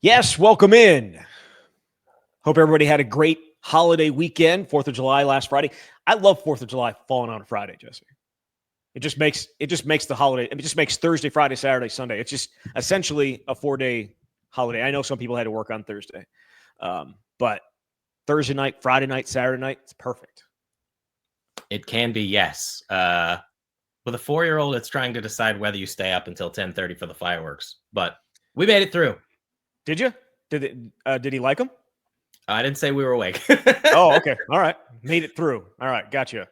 Yes, welcome in. Hope everybody had a great holiday weekend. 4th of July last Friday. I love 4th of July falling on a Friday, Jesse. It just makes the holiday. It just makes Thursday, Friday, Saturday, Sunday. It's just essentially a 4-day holiday. I know some people had to work on Thursday, but Thursday night, Friday night, Saturday night, it's perfect. It can be, yes. With a 4-year-old, it's trying to decide whether you stay up until 10:30 for the fireworks. But we made it through. Did you? Did he like them? I didn't say we were awake. Oh, okay. All right. Made it through. All right. Gotcha.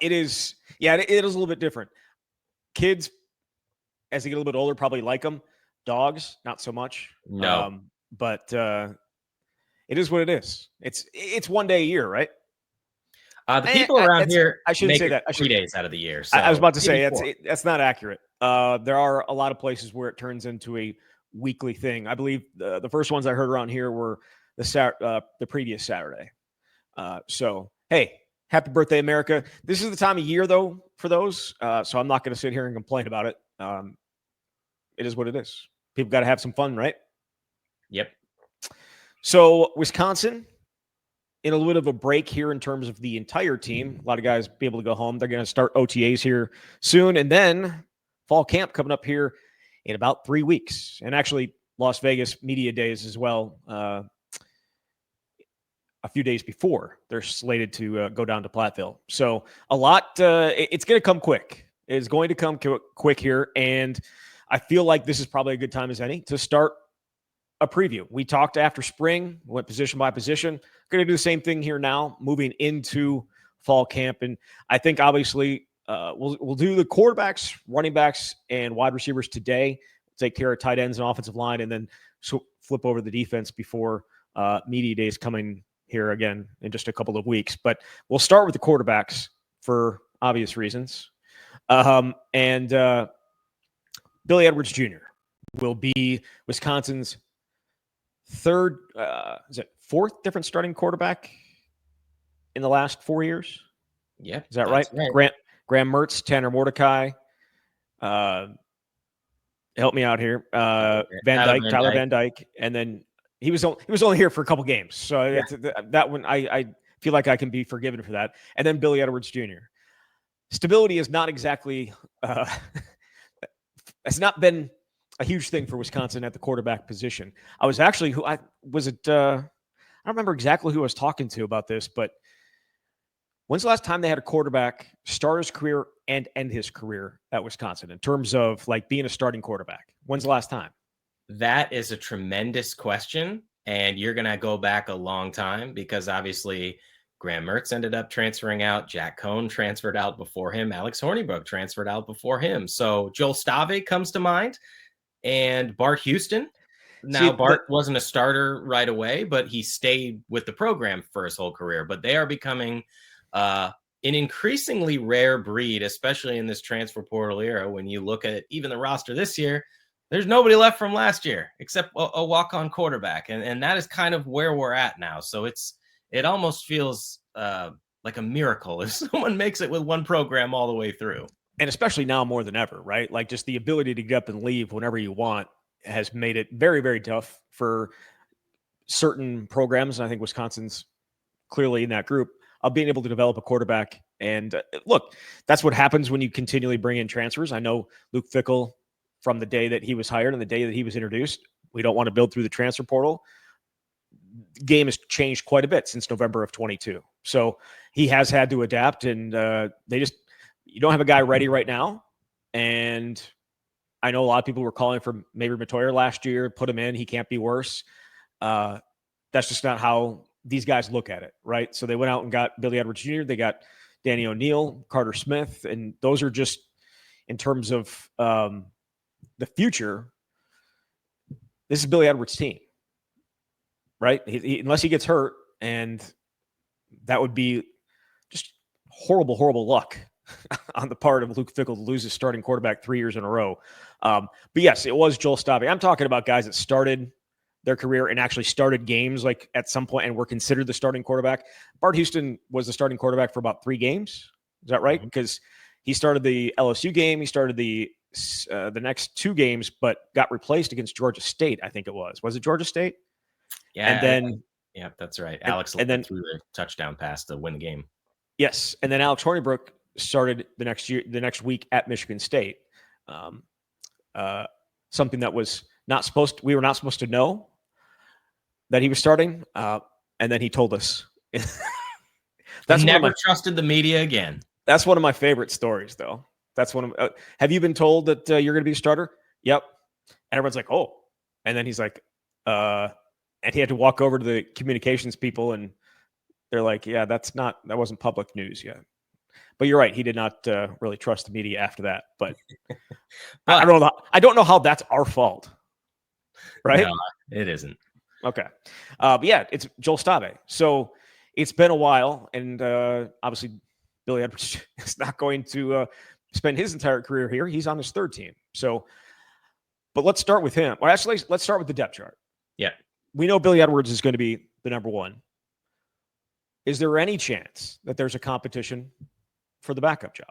It is a little bit different. Kids, as they get a little bit older, probably like them. Dogs, not so much. No. But it is what it is. It's one day a year, right? The people around here, I shouldn't say that. 3 days out of the year. So I was about to say that's not accurate. There are a lot of places where it turns into a weekly thing. I believe the first ones I heard around here were the previous Saturday. So hey, happy birthday, America! This is the time of year though for those. So I'm not going to sit here and complain about it. It is what it is. People got to have some fun, right? Yep. So Wisconsin, in a little bit of a break here in terms of the entire team. A lot of guys be able to go home. They're going to start OTAs here soon. And then fall camp coming up here in about 3 weeks. And actually Las Vegas media days as well. A few days before they're slated to go down to Platteville. So a lot, it's going to come quick. It's going to come quick here. And I feel like this is probably a good time as any to start a preview. We talked after spring, went position by position. Going to do the same thing here now, moving into fall camp. And I think obviously we'll do the quarterbacks, running backs, and wide receivers today. Take care of tight ends and offensive line, and then flip over the defense before media days coming here again in just a couple of weeks. But we'll start with the quarterbacks for obvious reasons. And Billy Edwards Jr. will be Wisconsin's fourth different starting quarterback in the last 4 years? Yeah. Is that right? Graham Mertz, Tanner Mordecai, help me out here. Tyler Van Dyke. And then he was only here for a couple games. So that one, I feel like I can be forgiven for that. And then Billy Edwards Jr. Stability is not exactly, it's not been a huge thing for Wisconsin at the quarterback position. I was actually, I don't remember exactly who I was talking to about this, but when's the last time they had a quarterback start his career and end his career at Wisconsin in terms of like being a starting quarterback? When's the last time? That is a tremendous question. And you're going to go back a long time because obviously Graham Mertz ended up transferring out. Jack Cohn transferred out before him. Alex Hornibrook transferred out before him. So Joel Stave comes to mind. And Bart Houston. Now, Bart wasn't a starter right away, but he stayed with the program for his whole career. But they are becoming an increasingly rare breed, especially in this transfer portal era. When you look at even the roster this year, there's nobody left from last year except a walk-on quarterback. And that is kind of where we're at now. So it almost feels like a miracle if someone makes it with one program all the way through. And especially now more than ever, right? Like just the ability to get up and leave whenever you want has made it very, very tough for certain programs. And I think Wisconsin's clearly in that group of being able to develop a quarterback. And look, that's what happens when you continually bring in transfers. I know Luke Fickell, from the day that he was hired and the day that he was introduced, we don't want to build through the transfer portal. The game has changed quite a bit since November of 22. So he has had to adapt, and you don't have a guy ready right now. And I know a lot of people were calling for maybe Matoyer last year, put him in. He can't be worse. That's just not how these guys look at it, right? So they went out and got Billy Edwards Jr. They got Danny O'Neal, Carter Smith, and those are just in terms of the future. This is Billy Edwards' team, right? Unless he gets hurt, and that would be just horrible, horrible luck on the part of Luke Fickell to lose his starting quarterback 3 years in a row. But yes, it was Joel Stave. I'm talking about guys that started their career and actually started games like at some point and were considered the starting quarterback. Bart Houston was the starting quarterback for about 3 games. Is that right? Because he started the LSU game. He started the the next 2 games, but got replaced against Georgia State. I think it was. Was it Georgia State? Yeah, And then, yeah, that's right. and, Alex and then threw the touchdown pass to win the game. yes, and then Alex Hornibrook started the next week at Michigan State. Um, Something that was not supposed. We were not supposed to know that he was starting, and then he told us. That's never trusted the media again. That's one of my favorite stories, though. That's one of. Have you been told that you're going to be a starter? Yep. And everyone's like, oh. And then he's like, and he had to walk over to the communications people, and they're like, yeah, that wasn't public news yet. But you're right. He did not really trust the media after that. But, I don't know how that's our fault. Right? No, it isn't. Okay. But yeah, it's Joel Stave. So it's been a while, and obviously Billy Edwards is not going to spend his entire career here. He's on his 3rd team. So, but let's start with him. Or actually, let's start with the depth chart. Yeah. We know Billy Edwards is going to be the number 1. Is there any chance that there's a competition for the backup job?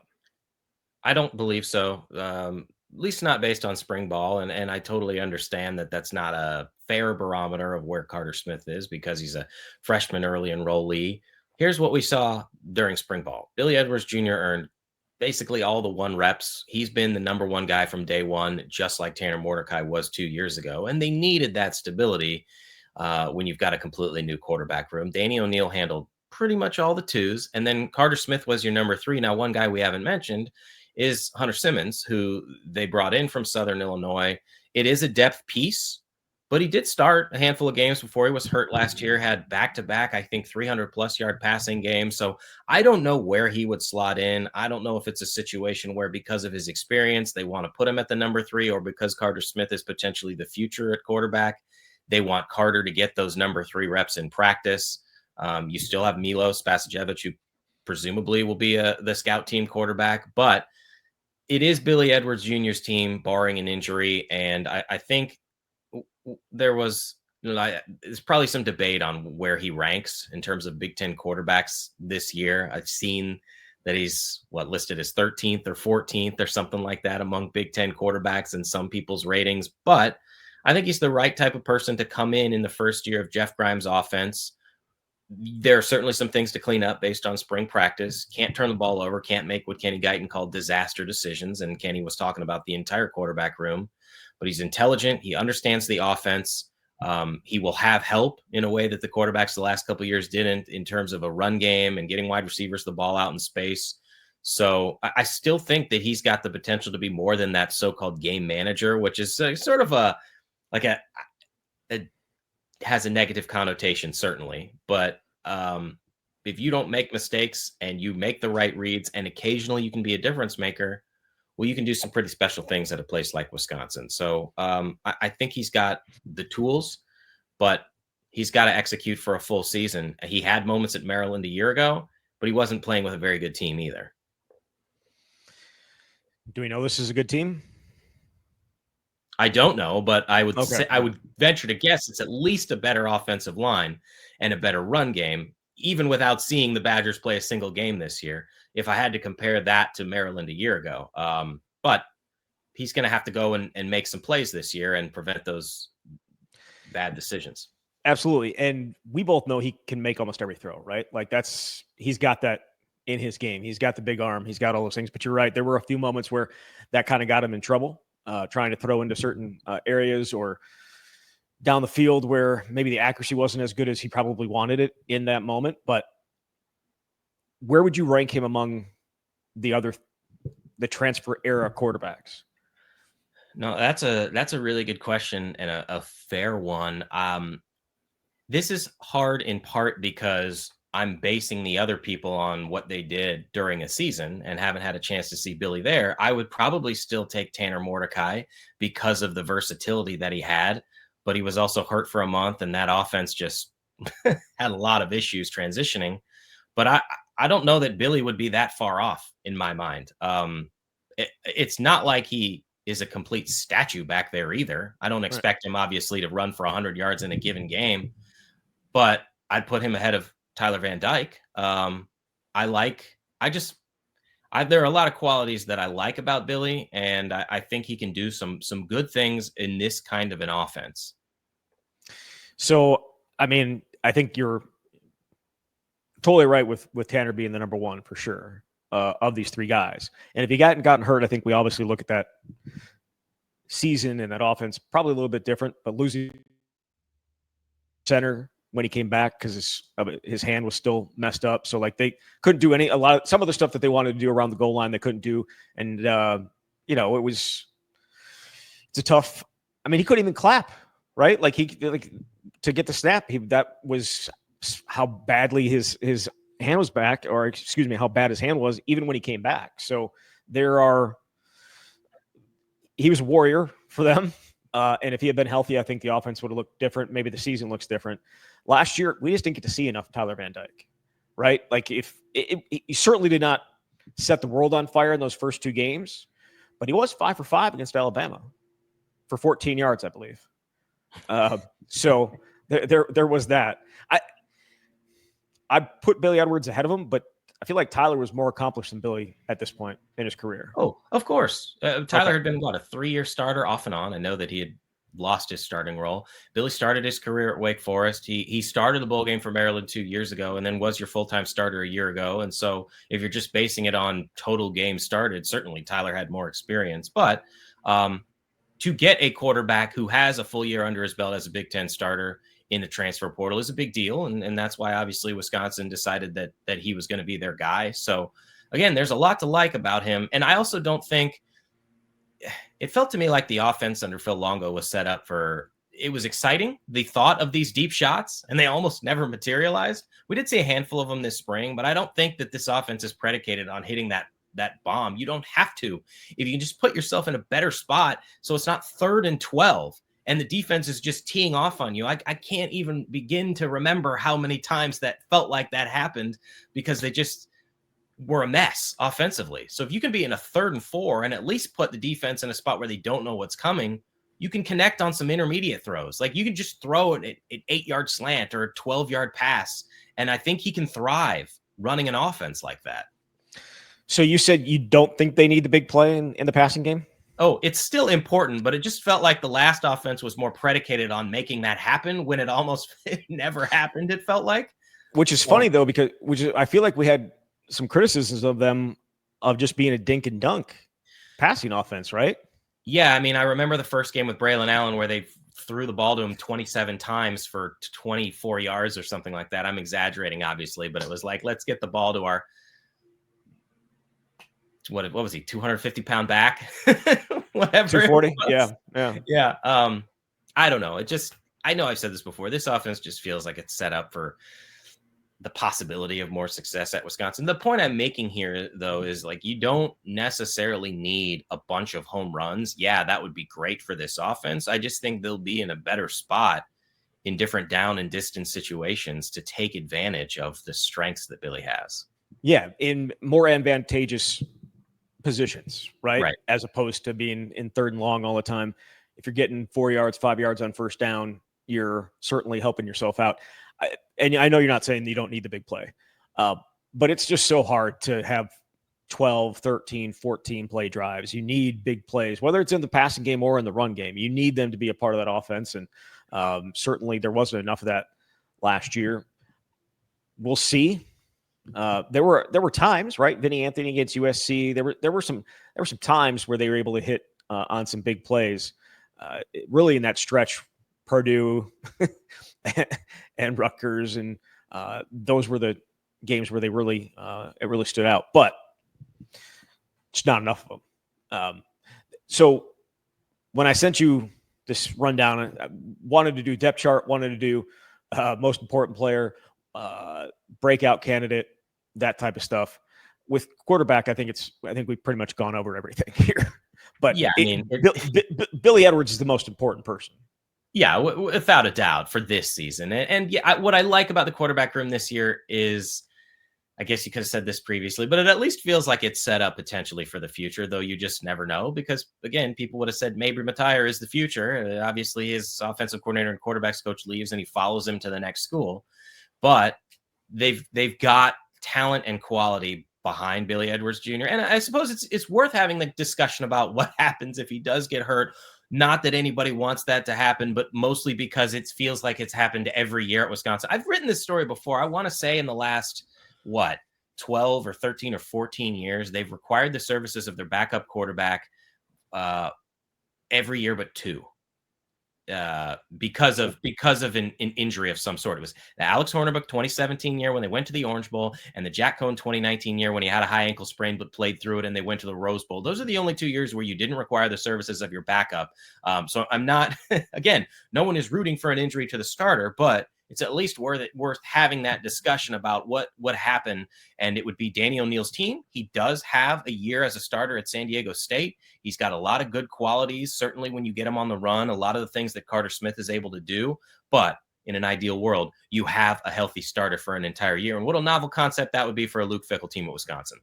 I don't believe so. At least not based on spring ball. And I totally understand that that's not a fair barometer of where Carter Smith is because he's a freshman early enrollee. Here's what we saw during spring ball. Billy Edwards Jr. earned basically all the 1 reps. He's been the number 1 guy from day one, just like Tanner Mordecai was 2 years ago. And they needed that stability when you've got a completely new quarterback room. Danny O'Neal handled pretty much all the 2s. And then Carter Smith was your number 3. Now, one guy we haven't mentioned is Hunter Simmons, who they brought in from Southern Illinois. It is a depth piece, but he did start a handful of games before he was hurt last year, had back-to-back, I think, 300-plus yard passing games. So I don't know where he would slot in. I don't know if it's a situation where because of his experience, they want to put him at the number 3, or because Carter Smith is potentially the future at quarterback, they want Carter to get those number 3 reps in practice. You still have Milo Spasijevic, who presumably will be the scout team quarterback, but it is Billy Edwards Jr.'s team, barring an injury. And I think there's probably some debate on where he ranks in terms of Big Ten quarterbacks this year. I've seen that he's listed as 13th or 14th or something like that among Big Ten quarterbacks in some people's ratings. But I think he's the right type of person to come in the first year of Jeff Grimes' offense. There are certainly some things to clean up based on spring practice. Can't turn the ball over. Can't make what Kenny Guyton called disaster decisions. And Kenny was talking about the entire quarterback room. But he's intelligent. He understands the offense. He will have help in a way that the quarterbacks the last couple of years didn't, in terms of a run game and getting wide receivers the ball out in space. So I still think that he's got the potential to be more than that so-called game manager, which is sort of it has a negative connotation, certainly. But if you don't make mistakes and you make the right reads and occasionally you can be a difference maker, well, you can do some pretty special things at a place like Wisconsin. So I think he's got the tools, but he's got to execute for a full season. He had moments at Maryland a year ago, but he wasn't playing with a very good team either. Do we know this is a good team? I don't know, but I would say, I would venture to guess it's at least a better offensive line and a better run game, even without seeing the Badgers play a single game this year, if I had to compare that to Maryland a year ago. But he's going to have to go and make some plays this year and prevent those bad decisions. Absolutely. And we both know he can make almost every throw, right? He's got that in his game. He's got the big arm. He's got all those things. But you're right. There were a few moments where that kind of got him in trouble, trying to throw into certain areas or down the field where maybe the accuracy wasn't as good as he probably wanted it in that moment. But where would you rank him among the transfer era quarterbacks? No, that's a really good question and a fair one. This is hard in part because I'm basing the other people on what they did during a season and haven't had a chance to see Billy there. I would probably still take Tanner Mordecai because of the versatility that he had, but he was also hurt for a month and that offense just had a lot of issues transitioning. But I don't know that Billy would be that far off in my mind. It's not like he is a complete statue back there either. I don't expect him obviously to run for 100 yards in a given game, but I'd put him ahead of Tyler Van Dyke. I There are a lot of qualities that I like about Billy, and I think he can do some good things in this kind of an offense. So, I mean, I think you're totally right with Tanner being the number one for sure of these three guys. And if he hadn't gotten hurt, I think we obviously look at that season and that offense probably a little bit different. But losing center when he came back because his hand was still messed up, so like they couldn't do some of the stuff that they wanted to do around the goal line they couldn't do, and it's a tough. I mean, he couldn't even clap, right? Like to get the snap, that was how badly his hand was back, or excuse me, how bad his hand was even when he came back. So he was a warrior for them. And if he had been healthy, I think the offense would have looked different. Maybe the season looks different. Last year, we just didn't get to see enough Tyler Van Dyke, right? Like he certainly did not set the world on fire in those first two games, but he was 5 for 5 against Alabama for 14 yards, I believe. So there was that. I put Billy Edwards ahead of him, but I feel like Tyler was more accomplished than Billy at this point in his career. Oh, of course. Tyler had been, a 3-year starter off and on. I know that he had lost his starting role. Billy started his career at Wake Forest. He started the bowl game for Maryland 2 years ago and then was your full-time starter a year ago. And so if you're just basing it on total games started, certainly Tyler had more experience. But to get a quarterback who has a full year under his belt as a Big Ten starter in the transfer portal is a big deal. And that's why obviously Wisconsin decided that he was going to be their guy. So again, there's a lot to like about him. And I also don't think it felt to me like the offense under Phil Longo was set up for, it was exciting. The thought of these deep shots, and they almost never materialized. We did see a handful of them this spring, but I don't think that this offense is predicated on hitting that bomb. You don't have to. If you can just put yourself in a better spot so it's not 3rd and 12 and the defense is just teeing off on you. I can't even begin to remember how many times that felt like that happened because they just were a mess offensively. So if you can be in a 3rd and 4 and at least put the defense in a spot where they don't know what's coming, you can connect on some intermediate throws. Like you can just throw an 8-yard slant or a 12-yard pass. And I think he can thrive running an offense like that. So you said you don't think they need the big play in the passing game? Oh, it's still important, but it just felt like the last offense was more predicated on making that happen when it almost never happened, it felt like. Which is funny, though, because I feel like we had some criticisms of them of just being a dink and dunk passing offense, right? Yeah, I mean, I remember the first game with Braylon Allen where they threw the ball to him 27 times for 24 yards or something like that. I'm exaggerating, obviously, but it was like, let's get the ball to our what was he, 250-pound back? Whatever. 240? Yeah. I don't know. I know I've said this before. This offense just feels like it's set up for the possibility of more success at Wisconsin. The point I'm making here, though, is like you don't necessarily need a bunch of home runs. Yeah, that would be great for this offense. I just think they'll be in a better spot in different down and distance situations to take advantage of the strengths that Billy has. Yeah, in more advantageous positions, right? Right. As opposed to being in 3rd and long all the time. If you're getting 4 yards, 5 yards on first down, you're certainly helping yourself out. And I know you're not saying you don't need the big play, but it's just so hard to have 12, 13, 14 play drives. You need big plays, whether it's in the passing game or in the run game. You need them to be a part of that offense. And certainly there wasn't enough of that last year. We'll see. There were times, right? Vinny Anthony against USC. There were some times where they were able to hit on some big plays. Really in that stretch, Purdue and Rutgers, and those were the games where they really it really stood out. But it's not enough of them. So when I sent you this rundown, I wanted to do depth chart, wanted to do most important player, breakout candidate, that type of stuff. With quarterback, I think we've pretty much gone over everything here. But yeah, Billy Edwards is the most important person. Yeah, without a doubt for this season. And yeah, what I like about the quarterback room this year is, I guess you could have said this previously, but it at least feels like it's set up potentially for the future, though you just never know. Because again, people would have said Mabry Matire is the future. Obviously, his offensive coordinator and quarterbacks coach leaves, and he follows him to the next school. But they've got talent and quality behind Billy Edwards Jr. And I suppose it's worth having the discussion about what happens if he does get hurt. Not that anybody wants that to happen, but mostly because it feels like it's happened every year at Wisconsin. I've written this story before. I want to say in the last, 12 or 13 or 14 years, they've required the services of their backup quarterback every year but two. Because of an injury of some sort. It was the Alex Hornibrook 2017 year when they went to the Orange Bowl, and the Jack Cohn 2019 year when he had a high ankle sprain but played through it and they went to the Rose Bowl. Those are the only 2 years where you didn't require the services of your backup. So I'm not, again, no one is rooting for an injury to the starter, but it's at least worth having that discussion about what happened. And it would be Danny O'Neill's team. He does have a year as a starter at San Diego State. He's got a lot of good qualities, certainly when you get him on the run, a lot of the things that Carter Smith is able to do. But in an ideal world, you have a healthy starter for an entire year. And what a novel concept that would be for a Luke Fickell team at Wisconsin.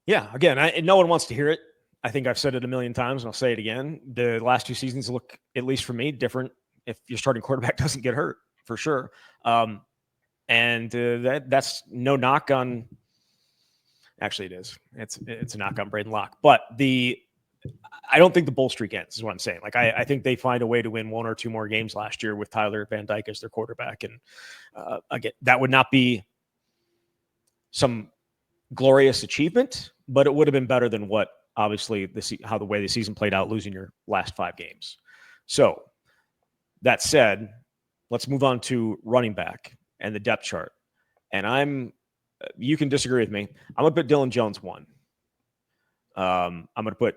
Yeah, again, no one wants to hear it. I think I've said it a million times, and I'll say it again. The last 2 seasons look, at least for me, different if your starting quarterback doesn't get hurt, for sure. That's no knock on. Actually, it is. It's a knock on Braden Locke. But I don't think the bull streak ends, is what I'm saying. Like, I think they find a way to win 1 or 2 more games last year with Tyler Van Dyke as their quarterback. And again, that would not be some glorious achievement, but it would have been better than what, obviously, how the way the season played out, losing your last 5 games. So that said, let's move on to running back and the depth chart. And you can disagree with me. I'm going to put Dylan Jones 1. I'm going to put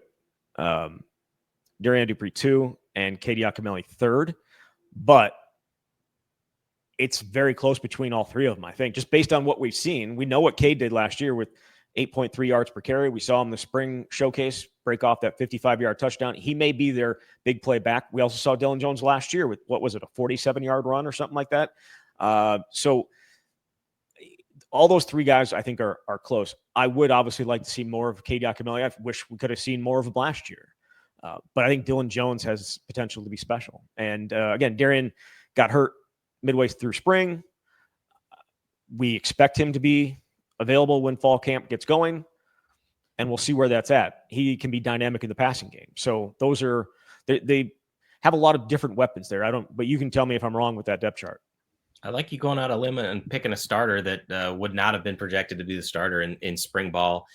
Darian Dupree 2 and Cade Yakimelli 3rd. But it's very close between all 3 of them, I think. Just based on what we've seen, we know what Cade did last year with 8.3 yards per carry. We saw him in the spring showcase break off that 55-yard touchdown. He may be their big play back. We also saw Dylan Jones last year with, what was it, a 47-yard run or something like that. So all those 3 guys, I think, are close. I would obviously like to see more of Cade Yakimelli. I wish we could have seen more of him last year. But I think Dylan Jones has potential to be special. And again, Darian got hurt midway through spring. We expect him to be available when fall camp gets going, and we'll see where that's at. He can be dynamic in the passing game. So those are they have a lot of different weapons there. But you can tell me if I'm wrong with that depth chart. I like you going out a limb and picking a starter that would not have been projected to be the starter in spring ball.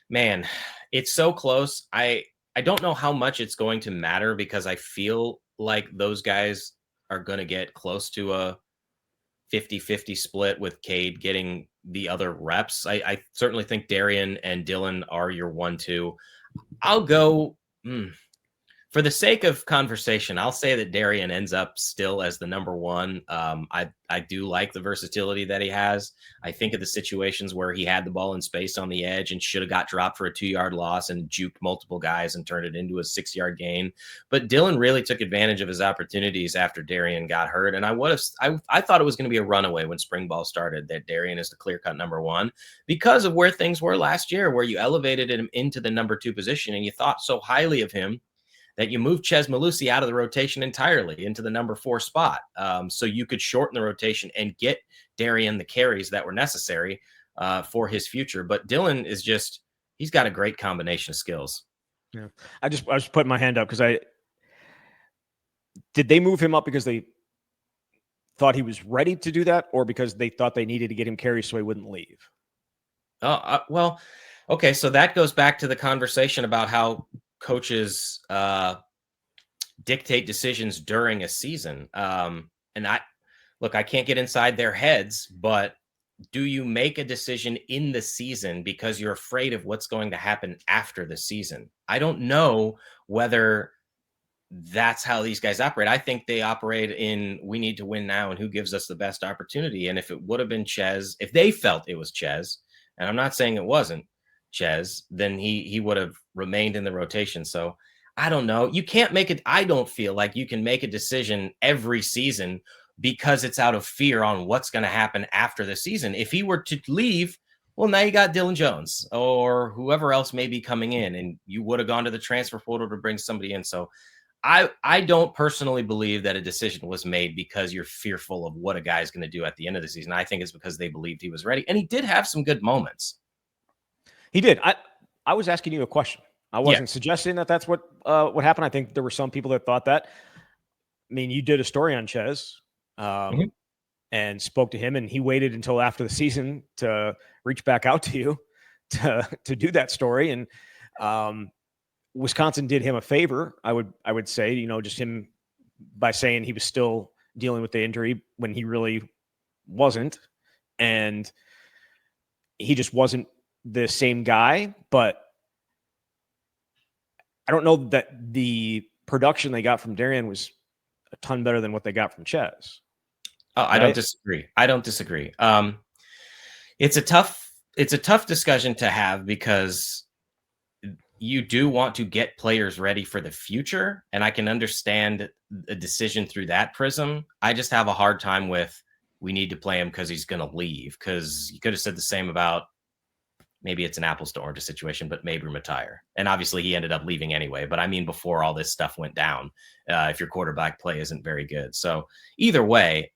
Man, it's so close. I don't know how much it's going to matter because I feel like those guys are going to get close to a 50-50 split with Cade getting the other reps. I certainly think Darian and Dylan are your 1-2. I'll go for the sake of conversation, I'll say that Darian ends up still as the number 1. I do like the versatility that he has. I think of the situations where he had the ball in space on the edge and should have got dropped for a 2-yard loss and juked multiple guys and turned it into a 6-yard gain. But Dylan really took advantage of his opportunities after Darian got hurt. And I thought it was going to be a runaway when spring ball started, that Darian is the clear-cut number 1 because of where things were last year, where you elevated him into the number 2 position and you thought so highly of him that you moved Ches Malusi out of the rotation entirely into the number 4 spot. So you could shorten the rotation and get Darian the carries that were necessary for his future. But Dylan is he's got a great combination of skills. Yeah. I was putting my hand up because did they move him up because they thought he was ready to do that, or because they thought they needed to get him carries so he wouldn't leave? Well, okay. So that goes back to the conversation about how coaches dictate decisions during a season. And I can't get inside their heads, but do you make a decision in the season because you're afraid of what's going to happen after the season? I don't know whether that's how these guys operate. I think they operate in, we need to win now and who gives us the best opportunity. And if it would have been Ches, if they felt it was Ches, and I'm not saying it wasn't Ches, then he would have remained in the rotation. So I don't know. You can't make it. I don't feel like you can make a decision every season because it's out of fear on what's going to happen after the season. If he were to leave, well, now you got Dylan Jones or whoever else may be coming in, and you would have gone to the transfer portal to bring somebody in. So I don't personally believe that a decision was made because you're fearful of what a guy is going to do at the end of the season. I think it's because they believed he was ready, and he did have some good moments. He did. I was asking you a question. I wasn't suggesting that that's what happened. I think there were some people that thought that. I mean, you did a story on Ches and spoke to him, and he waited until after the season to reach back out to you to do that story. And Wisconsin did him a favor, I would say, just him by saying he was still dealing with the injury when he really wasn't. And he just wasn't the same guy. But I don't know that the production they got from Darian was a ton better than what they got from Ches. Oh, I don't disagree. It's a tough discussion to have because you do want to get players ready for the future, and I can understand a decision through that prism. I just have a hard time with we need to play him because he's going to leave, because you could have said the same about maybe it's an apples to oranges situation, but maybe Matire. And obviously he ended up leaving anyway. But I mean, before all this stuff went down, if your quarterback play isn't very good. So either way,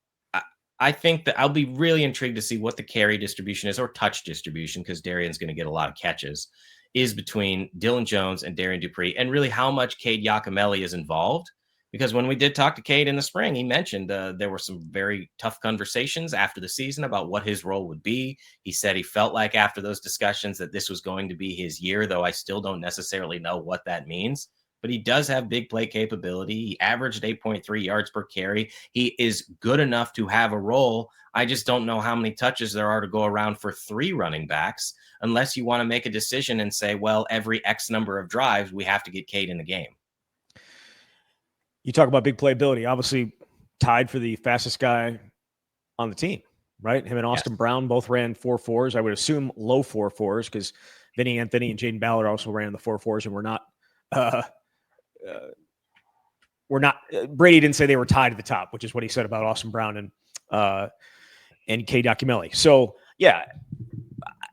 I think that I'll be really intrigued to see what the carry distribution is, or touch distribution, because Darian's going to get a lot of catches, is between Dylan Jones and Darian Dupree, and really how much Cade Giacomelli is involved. Because when we did talk to Cade in the spring, he mentioned there were some very tough conversations after the season about what his role would be. He said he felt like after those discussions that this was going to be his year, though I still don't necessarily know what that means. But he does have big play capability. He averaged 8.3 yards per carry. He is good enough to have a role. I just don't know how many touches there are to go around for 3 running backs, unless you want to make a decision and say, well, every X number of drives, we have to get Cade in the game. You talk about big playability, obviously tied for the fastest guy on the team, right? Him and Austin Brown both ran 4.4s. I would assume low 4.4s, because Vinny Anthony and Jaden Ballard also ran the 4.4s, and Brady didn't say they were tied at the top, which is what he said about Austin Brown and Cade Giacomelli. So yeah,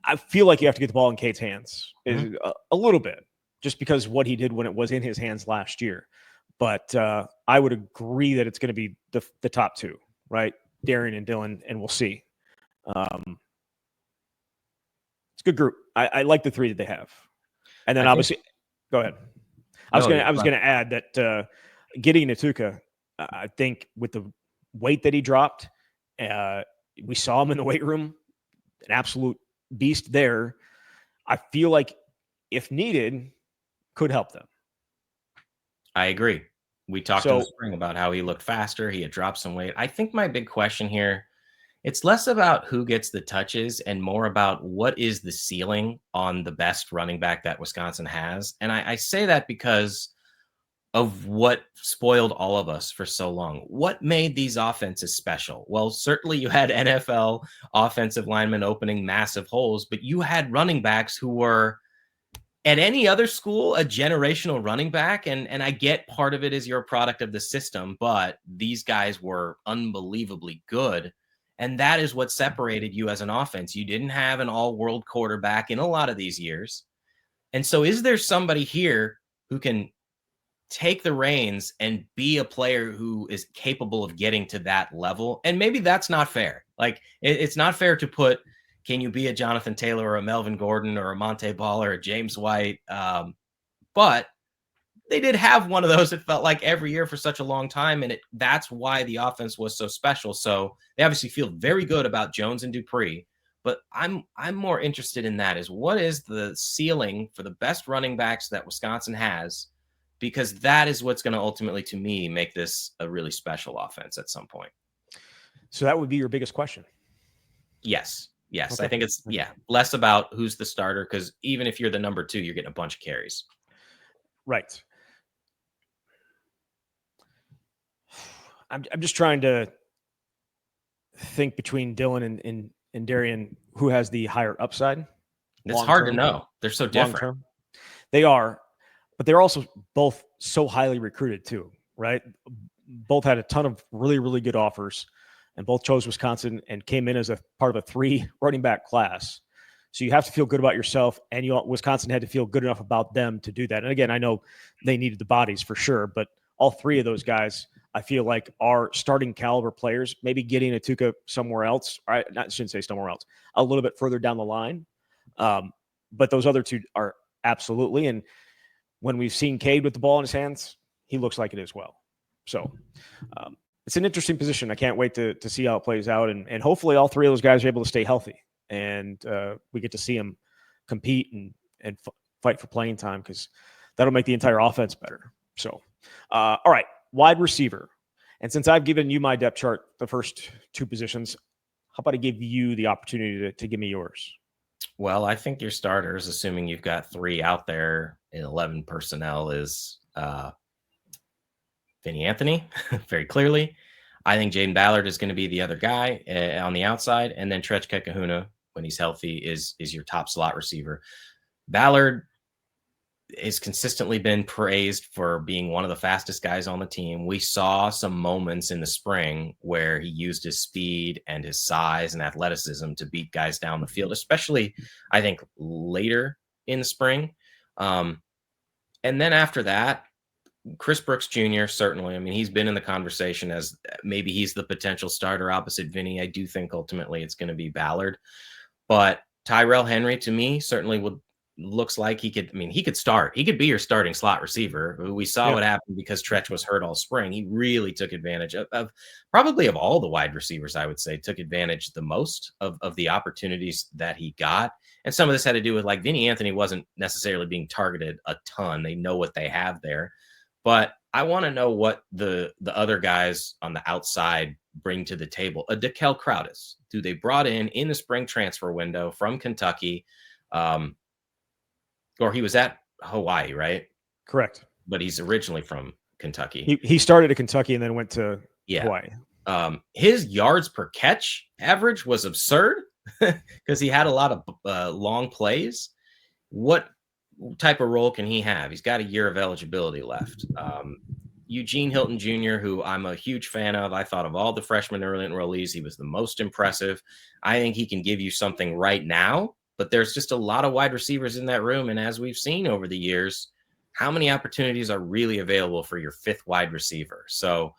I feel like you have to get the ball in Cade's hands a little bit, just because what he did when it was in his hands last year. But I would agree that it's going to be the top 2, right? Darian and Dylan, and we'll see. It's a good group. I like the 3 that they have. And then obviously, go ahead. I was going to add that Gideon Atuka, I think with the weight that he dropped, we saw him in the weight room, an absolute beast there. I feel like if needed, could help them. I agree. We talked in the spring about how he looked faster. He had dropped some weight. I think my big question here, it's less about who gets the touches and more about what is the ceiling on the best running back that Wisconsin has. And I say that because of what spoiled all of us for so long. What made these offenses special? Well, certainly you had NFL offensive linemen opening massive holes, but you had running backs who were, at any other school, a generational running back. And I get part of it is you're a product of the system, but these guys were unbelievably good. And that is what separated you as an offense. You didn't have an all-world quarterback in a lot of these years. And so is there somebody here who can take the reins and be a player who is capable of getting to that level? And maybe that's not fair. Like, it's not fair to put, can you be a Jonathan Taylor or a Melvin Gordon or a Monte Ball or a James White? But they did have one of those, it felt like, every year for such a long time. And that's why the offense was so special. So they obviously feel very good about Jones and Dupree. But I'm more interested in that, is what is the ceiling for the best running backs that Wisconsin has? Because that is what's going to ultimately, to me, make this a really special offense at some point. So that would be your biggest question. Yes. Okay. I think it's less about who's the starter, because even if you're the number 2, you're getting a bunch of carries. Right. I'm just trying to think between Dylan and Darian, who has the higher upside. It's hard to know. They're so different. They are, but they're also both so highly recruited too, right? Both had a ton of really, really good offers, and both chose Wisconsin and came in as a part of a 3 running back class. So you have to feel good about yourself, and Wisconsin had to feel good enough about them to do that. And again, I know they needed the bodies for sure, but all 3 of those guys, I feel like, are starting caliber players. Maybe getting Atuka somewhere else. I shouldn't say somewhere else, a little bit further down the line. but those other two are absolutely. And when we've seen Cade with the ball in his hands, he looks like it as well. So it's an interesting position. I can't wait to see how it plays out. And hopefully all three of those guys are able to stay healthy and we get to see them compete and fight for playing time, because that'll make the entire offense better. So, all right, wide receiver. And since I've given you my depth chart, the first two positions, how about I give you the opportunity to give me yours? Well, I think your starters, assuming you've got 3 out there in 11 personnel, is Vinny Anthony, very clearly. I think Jaden Ballard is going to be the other guy on the outside, and then Tretch Kahuna, when he's healthy, is your top slot receiver. Ballard has consistently been praised for being one of the fastest guys on the team. We saw some moments in the spring where he used his speed and his size and athleticism to beat guys down the field, especially, I think, later in the spring. And then after that, Chris Brooks Jr., certainly. I mean, he's been in the conversation as maybe he's the potential starter opposite Vinny. I do think ultimately it's going to be Ballard. But Tyrell Henry, to me, certainly looks like he could start. He could be your starting slot receiver. We saw what happened because Tretch was hurt all spring. He really took advantage of probably of all the wide receivers, I would say, took advantage the most of the opportunities that he got. And some of this had to do with, like, Vinny Anthony wasn't necessarily being targeted a ton. They know what they have there. But I want to know what the other guys on the outside bring to the table. A Dekel Crowdis, who they brought in the spring transfer window from Kentucky. Or he was at Hawaii, right? Correct. But he's originally from Kentucky. He started at Kentucky and then went to Hawaii. His yards per catch average was absurd because he had a lot of long plays. What type of role can he have? He's got a year of eligibility left. Eugene Hilton Jr., who I'm a huge fan of. I thought of all the freshmen early enrollees, he was the most impressive. I think he can give you something right now. But there's just a lot of wide receivers in that room. And as we've seen over the years, how many opportunities are really available for your 5th wide receiver? So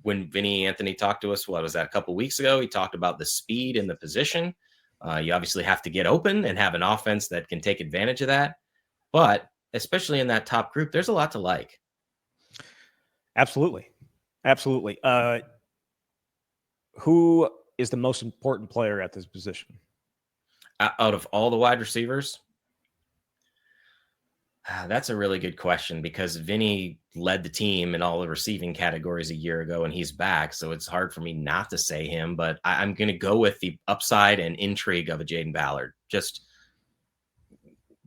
when Vinny Anthony talked to us, what was that, a couple of weeks ago, he talked about the speed in the position. You obviously have to get open and have an offense that can take advantage of that. But especially in that top group, there's a lot to like. Absolutely. Absolutely. Who is the most important player at this position? Out of all the wide receivers? That's a really good question because Vinny led the team in all the receiving categories a year ago and he's back. So it's hard for me not to say him, but I'm going to go with the upside and intrigue of a Jaden Ballard. Just,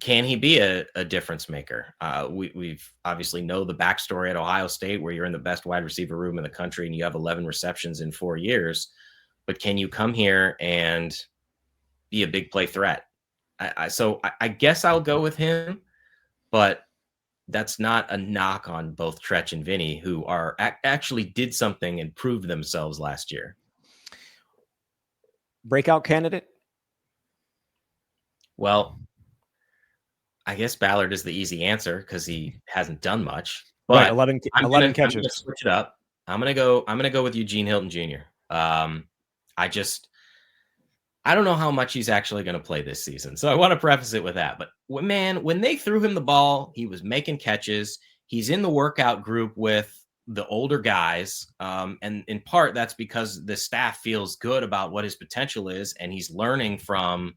can he be a difference maker? We've obviously know the backstory at Ohio State where you're in the best wide receiver room in the country and you have 11 receptions in 4 years, but can you come here and be a big play threat? So I guess I'll go with him, but that's not a knock on both Tretch and Vinny, who are actually did something and proved themselves last year. Breakout candidate? Well, I guess Ballard is the easy answer because he hasn't done much. But right, 11 catches. I'm gonna switch it up. I'm gonna go with Eugene Hilton Jr. I don't know how much he's actually going to play this season. So I want to preface it with that. But when they threw him the ball, he was making catches. He's in the workout group with the older guys. And in part, that's because the staff feels good about what his potential is. And he's learning from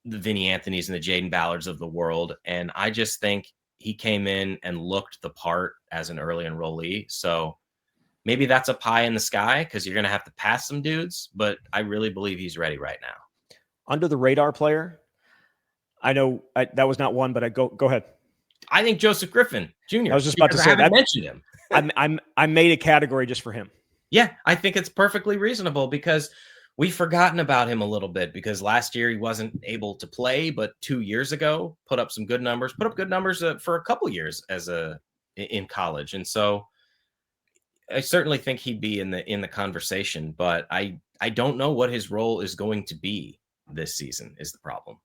the Vinny Anthonys and the Jaden Ballards of the world. And I just think he came in and looked the part as an early enrollee. So maybe that's a pie in the sky because you're going to have to pass some dudes, but I really believe he's ready right now. Under the radar player, I know that was not one, but I go ahead. I think Joseph Griffin Jr. I was just about to say that. Mentioned him. I made a category just for him. Yeah, I think it's perfectly reasonable because we've forgotten about him a little bit because last year he wasn't able to play, but 2 years ago put up good numbers for a couple years in college, and so I certainly think he'd be in the conversation, but I don't know what his role is going to be this season is the problem.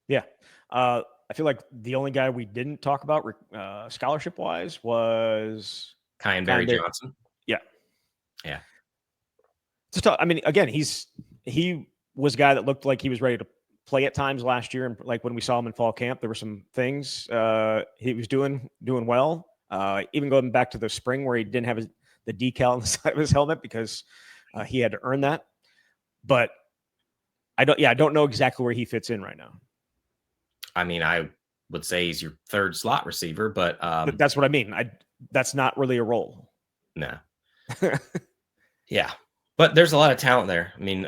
Yeah. I feel like the only guy we didn't talk about scholarship wise was Kyan Barry Johnson. Yeah. Yeah. I mean, again, he was a guy that looked like he was ready to play at times last year, and like when we saw him in fall camp, there were some things he was doing well. Even going back to the spring where he didn't have the decal on the side of his helmet because he had to earn that. But I don't know exactly where he fits in right now. I mean, I would say he's your third slot receiver, but that's what I mean. That's not really a role. No. Yeah. But there's a lot of talent there. I mean,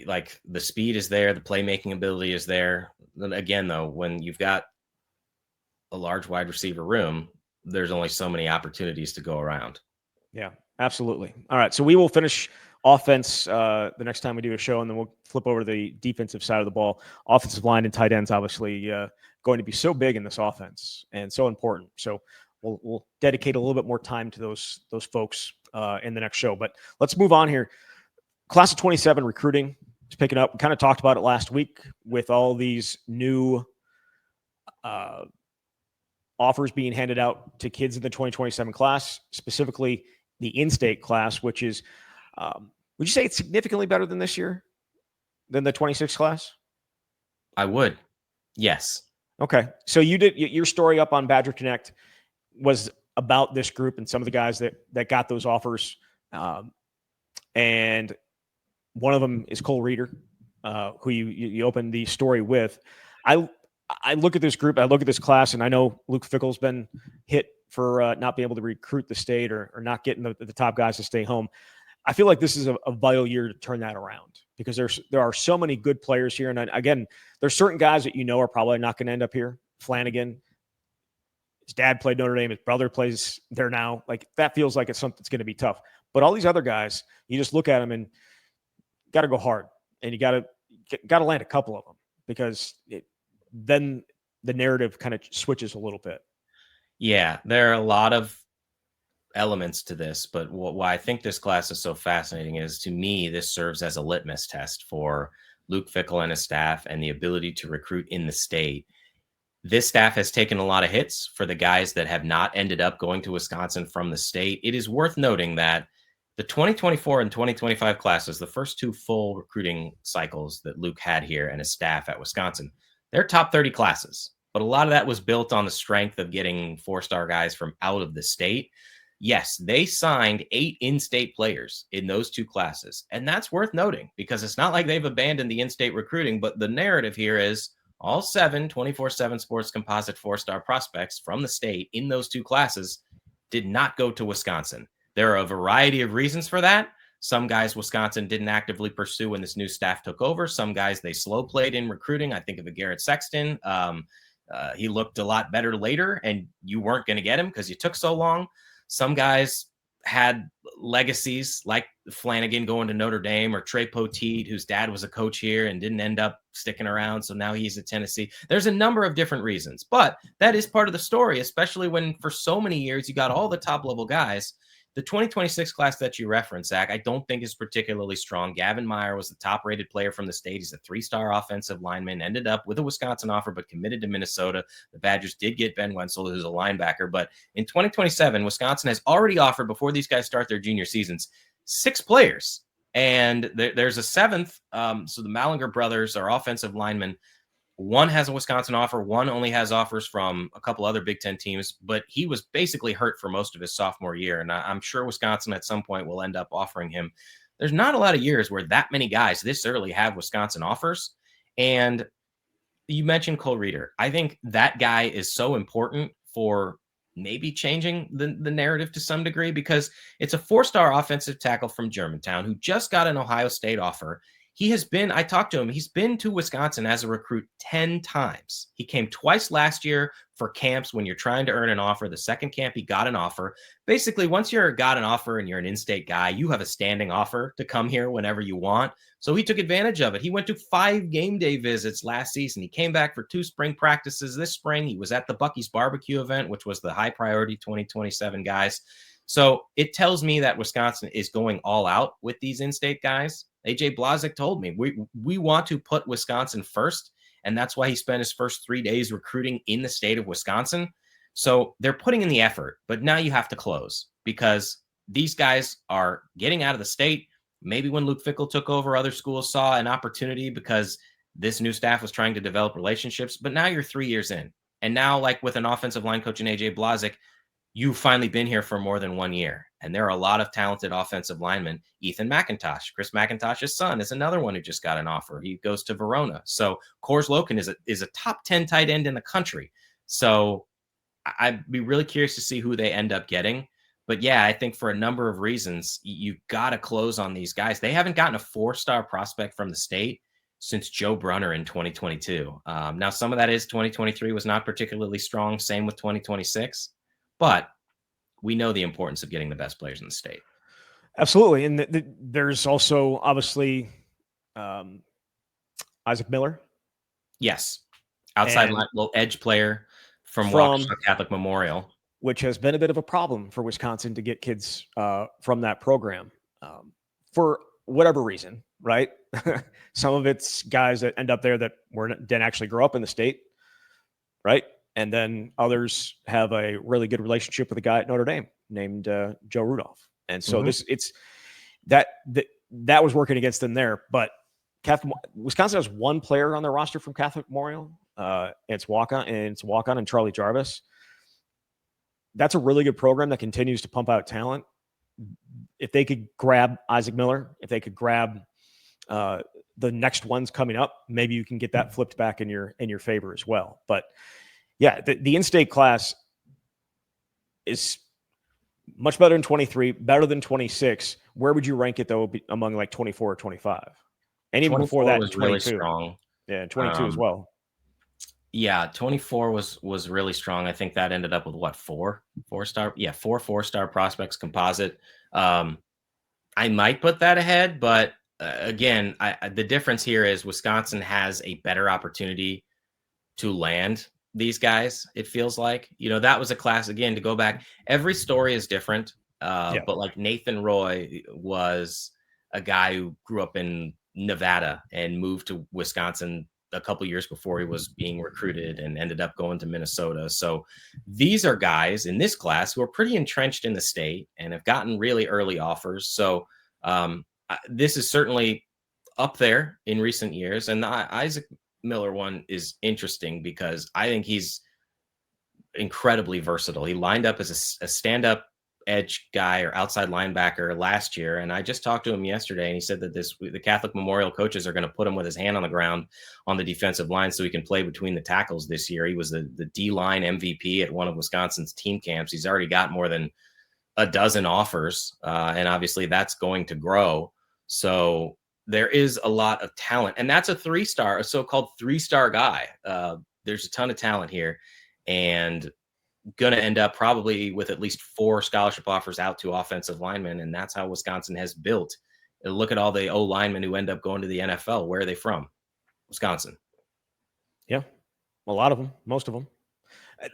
like the speed is there, the playmaking ability is there. Again, though, when you've got a large wide receiver room, there's only so many opportunities to go around. Yeah, absolutely. All right, so we will finish offense the next time we do a show, and then we'll flip over to the defensive side of the ball. Offensive line and tight ends, obviously, going to be so big in this offense and so important. So we'll dedicate a little bit more time to those folks in the next show. But let's move on here. Class of 27 recruiting is picking up. We kind of talked about it last week with all these new offers being handed out to kids in the 2027 class, specifically the in-state class, which is, would you say it's significantly better than this year, than the 26 class? I would. Yes. Okay. So you did your story up on Badger Connect was about this group and some of the guys that got those offers. And one of them is Cole Reeder, who you opened the story with. I look at this group, I look at this class, and I know Luke Fickell's been hit for not being able to recruit the state or not getting the top guys to stay home. I feel like this is a vital year to turn that around because there are so many good players here. And again, there's certain guys that are probably not going to end up here. Flanagan, his dad played Notre Dame, his brother plays there now. Like that feels like it's something that's going to be tough. But all these other guys, you just look at them and got to go hard, and you got to land a couple of them because then the narrative kind of switches a little bit. Yeah, there are a lot of elements to this, but why I think this class is so fascinating is, to me, this serves as a litmus test for Luke Fickell and his staff and the ability to recruit in the state. This staff has taken a lot of hits for the guys that have not ended up going to Wisconsin from the state. It is worth noting that the 2024 and 2025 classes, the first two full recruiting cycles that Luke had here and his staff at Wisconsin, they're top 30 classes. But a lot of that was built on the strength of getting four-star guys from out of the state. Yes, they signed 8 in-state players in those two classes. And that's worth noting because it's not like they've abandoned the in-state recruiting, but the narrative here is all 7 24/7 Sports composite 4-star prospects from the state in those two classes did not go to Wisconsin. There are a variety of reasons for that. Some guys Wisconsin didn't actively pursue when this new staff took over. Some guys they slow played in recruiting. I think of a Garrett Sexton. He looked a lot better later, and you weren't going to get him because you took so long. Some guys had legacies like Flanagan going to Notre Dame, or Trey Poteet, whose dad was a coach here and didn't end up sticking around. So now he's at Tennessee. There's a number of different reasons, but that is part of the story, especially when for so many years you got all the top level guys. The 2026 class that you referenced, Zach, I don't think is particularly strong. Gavin Meyer was the top-rated player from the state. He's a 3-star offensive lineman, ended up with a Wisconsin offer, but committed to Minnesota. The Badgers did get Ben Wenzel, who's a linebacker. But in 2027, Wisconsin has already offered, before these guys start their junior seasons, 6 players. And there's a 7th. So the Mallinger brothers are offensive linemen. One has a Wisconsin offer. One only has offers from a couple other Big Ten teams, but he was basically hurt for most of his sophomore year. And I'm sure Wisconsin at some point will end up offering him. There's not a lot of years where that many guys this early have Wisconsin offers. And you mentioned Cole Reeder. I think that guy is so important for maybe changing the narrative to some degree, because it's a 4-star offensive tackle from Germantown who just got an Ohio State offer. He has been, I talked to him, he's been to Wisconsin as a recruit 10 times. He came twice last year for camps when you're trying to earn an offer. The second camp, he got an offer. Basically, once you're got an offer and you're an in-state guy, you have a standing offer to come here whenever you want. So he took advantage of it. He went to 5 game day visits last season. He came back for 2 spring practices this spring. He was at the Buc-ee's barbecue event, which was the high priority 2027 guys. So it tells me that Wisconsin is going all out with these in-state guys. AJ Blazek told me we want to put Wisconsin first, and that's why he spent his first 3 days recruiting in the state of Wisconsin. So they're putting in the effort, but now you have to close because these guys are getting out of the state. Maybe when Luke Fickell took over, other schools saw an opportunity because This new staff was trying to develop relationships, but now you're 3 years in. And now, like with an offensive line coach in AJ Blazik, you've finally been here for more than 1 year. And there are a lot of talented offensive linemen. Ethan McIntosh, Chris McIntosh's son, is another one who just got an offer. He goes to Verona. So Kors Loken is a top 10 tight end in the country. So I'd be really curious to see who they end up getting. But yeah, I think for a number of reasons, you got to close on these guys. They haven't gotten a 4-star prospect from the state since Joe Brunner in 2022. Now, some of that is 2023 was not particularly strong. Same with 2026. But we know the importance of getting the best players in the state. Absolutely. And there's also obviously Isaac Miller. Yes. Outside line, little edge player from Waukesha Catholic Memorial, which has been a bit of a problem for Wisconsin to get kids from that program for whatever reason, right? Some of it's guys that end up there that didn't actually grow up in the state, right? And then others have a really good relationship with a guy at Notre Dame named Joe Rudolph. And so that was working against them there. But Wisconsin has one player on their roster from Catholic Memorial. It's walk-on and Charlie Jarvis. That's a really good program that continues to pump out talent. If they could grab Isaac Miller, if they could grab the next ones coming up, maybe you can get that flipped back in your favor as well. But yeah, the in-state class is much better than 23, better than 26. Where would you rank it though among like 24 or 25? And even before that, was 22. Really strong. Yeah, 22 as well. Yeah, 24 was really strong. I think that ended up with what, 4-star? Yeah, 4-star prospects composite. I might put that ahead, but again, the difference here is Wisconsin has a better opportunity to land these guys. It feels like, that was a class, again, to go back. Every story is different. But like Nathan Roy was a guy who grew up in Nevada and moved to Wisconsin a couple years before he was being recruited and ended up going to Minnesota. So these are guys in this class who are pretty entrenched in the state and have gotten really early offers. So this is certainly up there in recent years. And the Isaac Miller one is interesting because I think he's incredibly versatile. He lined up as a stand-up edge guy or outside linebacker last year. And I just talked to him yesterday and he said that the Catholic Memorial coaches are going to put him with his hand on the ground on the defensive line so he can play between the tackles this year. He was the D-line MVP at one of Wisconsin's team camps. He's already got more than a dozen offers. And obviously that's going to grow. So there is a lot of talent, and that's a so-called 3-star guy. There's a ton of talent here and going to end up probably with at least 4 scholarship offers out to offensive linemen. And that's how Wisconsin has built. Look at all the O linemen who end up going to the NFL. Where are they from? Wisconsin. Yeah. A lot of them, most of them.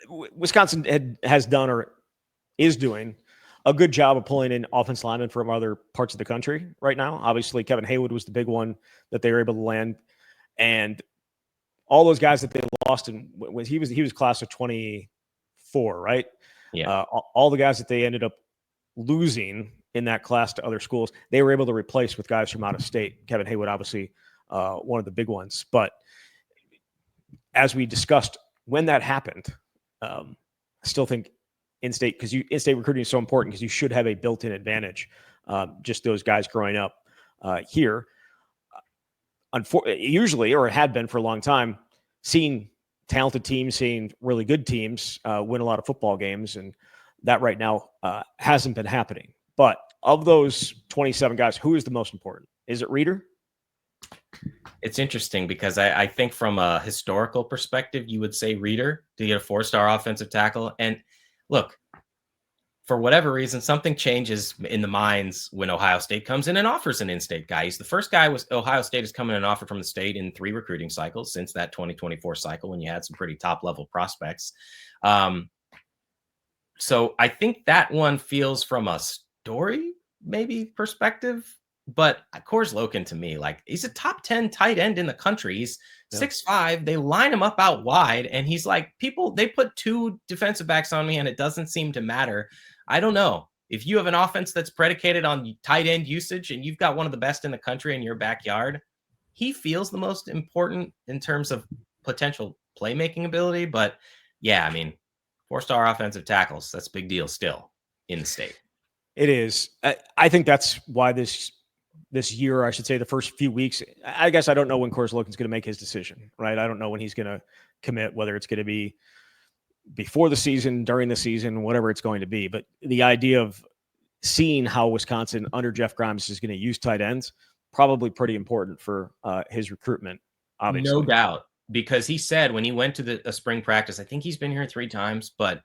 Wisconsin has done or is doing a good job of pulling in offensive linemen from other parts of the country right now. Obviously, Kevin Haywood was the big one that they were able to land. And all those guys that they lost, he was class of 24, right? Yeah. All the guys that they ended up losing in that class to other schools, they were able to replace with guys from out of state. Kevin Haywood, obviously, one of the big ones. But as we discussed, when that happened, I still think in-state recruiting is so important because you should have a built-in advantage. Just those guys growing up here, usually, or it had been for a long time, seeing talented teams, seeing really good teams win a lot of football games, and that right now hasn't been happening. But of those 27 guys, who is the most important? Is it Reeder? It's interesting because I think from a historical perspective, you would say Reeder to get a 4-star offensive tackle. And look, for whatever reason, something changes in the minds when Ohio State comes in and offers an in-state guy. He's the first guy Ohio State has come in and offered from the state in 3 recruiting cycles since that 2024 cycle when you had some pretty top-level prospects. So I think that one feels from a story maybe perspective, but Kors Loken to me, like he's a top 10 tight end in the country. He's 6'5". They line him up out wide and he's like, they put 2 defensive backs on me and it doesn't seem to matter. I don't know. If you have an offense that's predicated on tight end usage and you've got one of the best in the country in your backyard, he feels the most important in terms of potential playmaking ability. But yeah, I mean, 4-star offensive tackles, that's a big deal still in the state. It is. I think that's why this year, I should say, the first few weeks, I guess I don't know when Coors Logan's going to make his decision, right? I don't know when he's going to commit, whether it's going to be before the season, during the season, whatever it's going to be. But the idea of seeing how Wisconsin under Jeff Grimes is going to use tight ends, probably pretty important for his recruitment, obviously. No doubt, because he said when he went to a spring practice, I think he's been here 3 times, but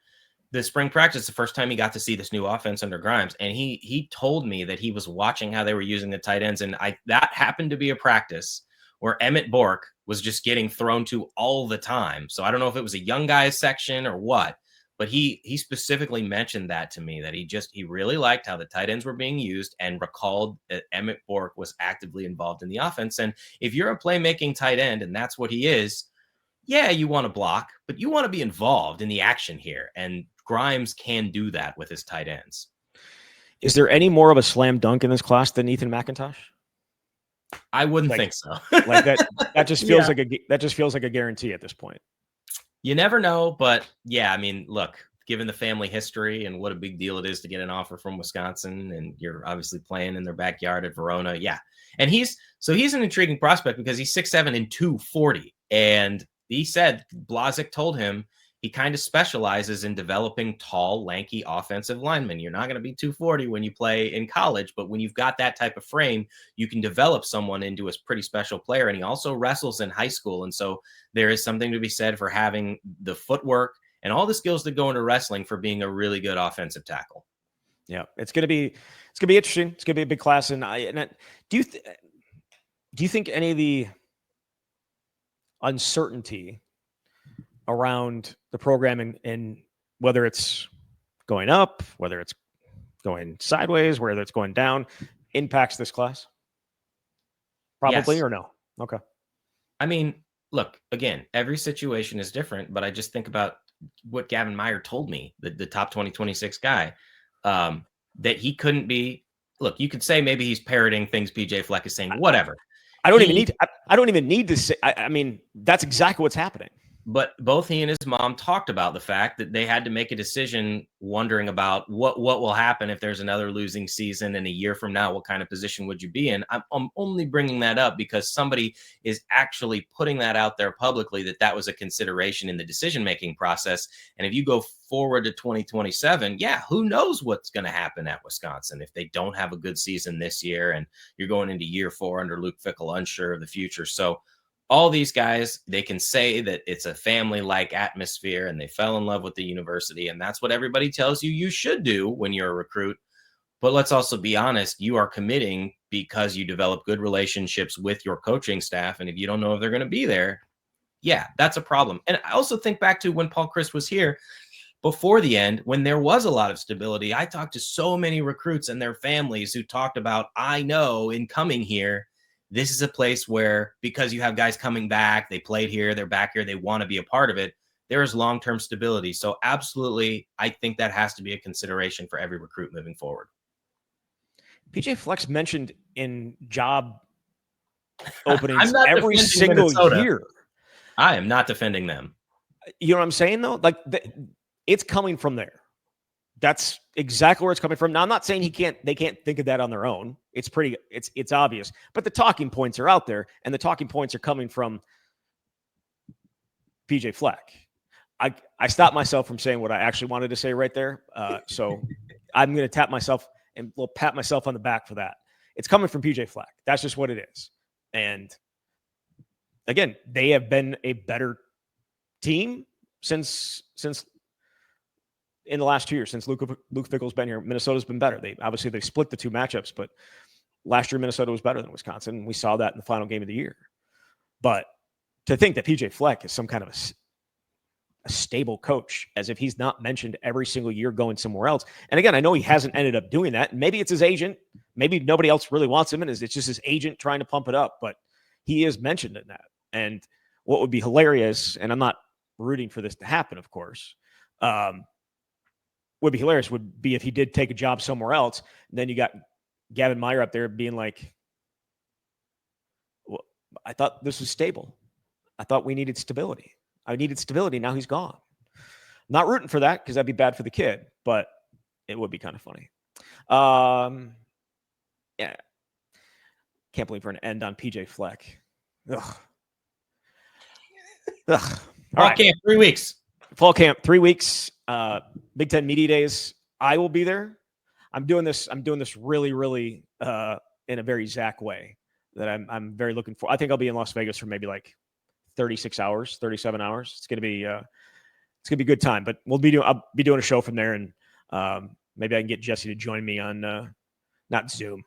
the spring practice, the first time he got to see this new offense under Grimes, and he told me that he was watching how they were using the tight ends, and that happened to be a practice where Emmett Bork was just getting thrown to all the time. So I don't know if it was a young guys section or what, but he specifically mentioned that to me, that he really liked how the tight ends were being used and recalled that Emmett Bork was actively involved in the offense. And if you're a playmaking tight end, and that's what he is, yeah, you want to block, but you want to be involved in the action here. And Grimes can do that with his tight ends. Is there any more of a slam dunk in this class than Ethan McIntosh? I wouldn't think so. Like that just feels like a guarantee at this point. You never know, but yeah, I mean, look, given the family history and what a big deal it is to get an offer from Wisconsin, and you're obviously playing in their backyard at Verona, yeah. And he's an intriguing prospect because he's 6'7" and 240, and he said Blazik told him he kind of specializes in developing tall, lanky offensive linemen. You're not going to be 240 when you play in college, but when you've got that type of frame, you can develop someone into a pretty special player. And he also wrestles in high school. And so there is something to be said for having the footwork and all the skills that go into wrestling for being a really good offensive tackle. Yeah, it's going to be interesting. It's going to be a big class. And do you think any of the uncertainty around the program and whether it's going up, whether it's going sideways, whether it's going down, impacts this class? Probably, yes. Or no? Okay. I mean, look, again, every situation is different, but I just think about what Gavin Meyer told me, the top 2026 guy, that he couldn't be. Look, you could say maybe he's parroting things PJ Fleck is saying, whatever. I don't even need to say. I mean, that's exactly what's happening. But both he and his mom talked about the fact that they had to make a decision wondering about what will happen if there's another losing season, and a year from now, what kind of position would you be in? I'm only bringing that up because somebody is actually putting that out there publicly, that was a consideration in the decision-making process. And if you go forward to 2027, yeah, who knows what's going to happen at Wisconsin if they don't have a good season this year and you're going into year 4 under Luke Fickell, unsure of the future. So all these guys, they can say that it's a family-like atmosphere and they fell in love with the university, and that's what everybody tells you should do when you're a recruit. But let's also be honest, you are committing because you develop good relationships with your coaching staff, and if you don't know if they're going to be there, yeah, that's a problem. And I also think back to when Paul Chryst was here before the end, when there was a lot of stability. I talked to so many recruits and their families who talked about, I know in coming here, this is a place where, because you have guys coming back, they played here, they're back here, they want to be a part of it, there is long-term stability. So absolutely, I think that has to be a consideration for every recruit moving forward. PJ Fleck's mentioned in job openings every single year. I am not defending them. You know what I'm saying, though? Like, it's coming from there. That's exactly where it's coming from. Now, I'm not saying they can't think of that on their own. It's obvious, but the talking points are out there, and the talking points are coming from PJ Fleck. I stopped myself from saying what I actually wanted to say right there. So I'm going to tap myself and we'll pat myself on the back for that. It's coming from PJ Fleck. That's just what it is. And again, they have been a better team since in the last 2 years, since Luke Fickell's been here. Minnesota's been better. They split the 2 matchups, but last year Minnesota was better than Wisconsin. We saw that in the final game of the year. But to think that PJ Fleck is some kind of a stable coach, as if he's not mentioned every single year going somewhere else. And again, I know he hasn't ended up doing that. Maybe it's his agent. Maybe nobody else really wants him, and it's just his agent trying to pump it up. But he is mentioned in that. And what would be hilarious, and I'm not rooting for this to happen, of course, would be hilarious would be if he did take a job somewhere else. And then you got Gavin Meyer up there being like, well, I thought this was stable. I thought we needed stability. I needed stability. Now he's gone. Not rooting for that because that'd be bad for the kid, but it would be kind of funny. Yeah. Can't believe we're going to end on PJ Fleck. Ugh. Ugh. All right. Camp, 3 weeks. Fall camp, 3 weeks. Big Ten Media Days. I will be there. I'm doing this really, really in a very Zach way that I'm very looking for. I think I'll be in Las Vegas for maybe like 36 hours, 37 hours. It's gonna be a good time. But I'll be doing a show from there, and maybe I can get Jesse to join me on not Zoom,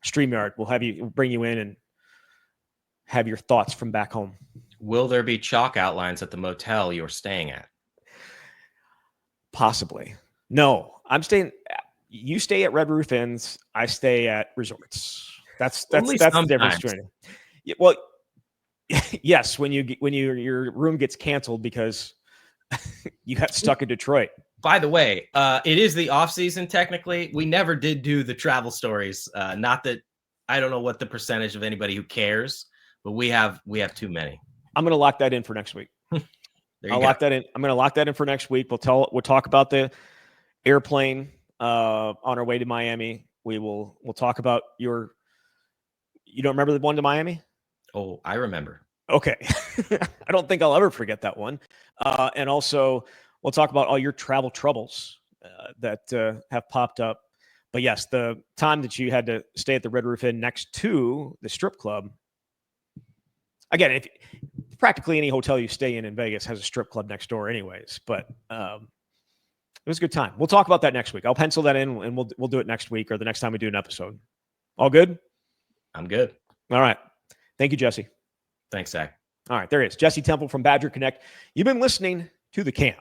StreamYard. We'll bring you in and have your thoughts from back home. Will there be chalk outlines at the motel you're staying at? Possibly. No, I'm staying. You stay at Red Roof Inns. I stay at resorts. That's the difference between it. Yeah, well, yes, when your room gets canceled because you got stuck in Detroit. By the way, it is the off season. Technically, we never did do the travel stories. Not that I don't know what the percentage of anybody who cares, but we have too many. I'm going to lock that in for next week. Lock that in. I'm going to lock that in for next week. We'll talk about the airplane on our way to Miami. We'll talk about you don't remember the one to Miami? Oh, I remember. Okay. I don't think I'll ever forget that one. And also we'll talk about all your travel troubles that have popped up. But yes, the time that you had to stay at the Red Roof Inn next to the strip club. Again, if practically any hotel you stay in Vegas has a strip club next door anyways, but it was a good time. We'll talk about that next week. I'll pencil that in, and we'll do it next week or the next time we do an episode. All good? I'm good. All right. Thank you, Jesse. Thanks, Zach. All right, there it is. Jesse Temple from Badger Connect. You've been listening to The Camp.